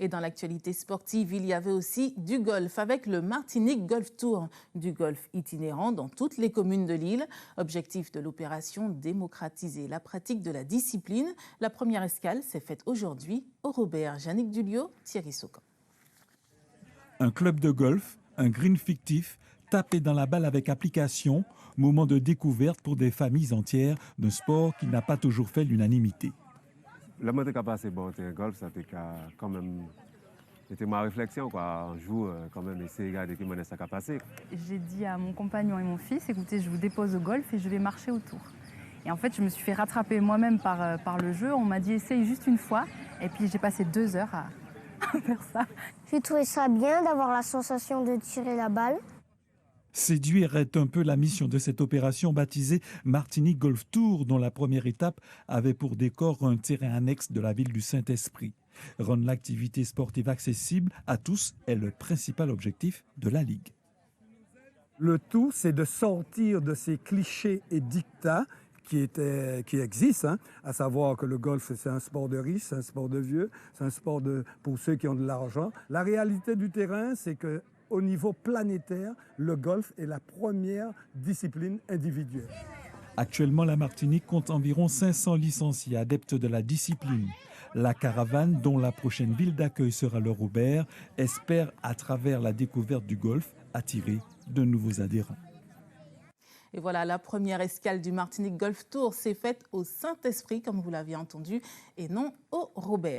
Et dans l'actualité sportive, il y avait aussi du golf avec le Martinique Golf Tour, du golf itinérant dans toutes les communes de l'île. Objectif de l'opération, démocratiser la pratique de la discipline. La première escale s'est faite aujourd'hui au Robert. Yannick Dulio, Thierry Socan. Un club de golf, un green fictif, tapé dans la balle avec application, moment de découverte pour des familles entières d'un sport qui n'a pas toujours fait l'unanimité. Le moment que passé bon, le golf, ça quand même c'était ma réflexion quoi. Un jour quand même essayer de regarder comment ça a passé. J'ai dit à mon compagnon et mon fils, écoutez, je vous dépose au golf et je vais marcher autour. Et en fait, je me suis fait rattraper moi-même par le jeu. On m'a dit essaye juste une fois. Et puis j'ai passé 2 heures à faire ça. J'ai trouvé ça bien d'avoir la sensation de tirer la balle. Séduire est un peu la mission de cette opération baptisée Martinique Golf Tour, dont la première étape avait pour décor un terrain annexe de la ville du Saint-Esprit. Rendre l'activité sportive accessible à tous est le principal objectif de la Ligue. Le tout, c'est de sortir de ces clichés et dictats qui existent, à savoir que le golf, c'est un sport de riches, c'est un sport de vieux, c'est un sport pour ceux qui ont de l'argent. La réalité du terrain, c'est que au niveau planétaire, le golf est la première discipline individuelle. Actuellement, la Martinique compte environ 500 licenciés adeptes de la discipline. La caravane, dont la prochaine ville d'accueil sera le Robert, espère, à travers la découverte du golf, attirer de nouveaux adhérents. Et voilà, la première escale du Martinique Golf Tour s'est faite au Saint-Esprit, comme vous l'aviez entendu, et non au Robert.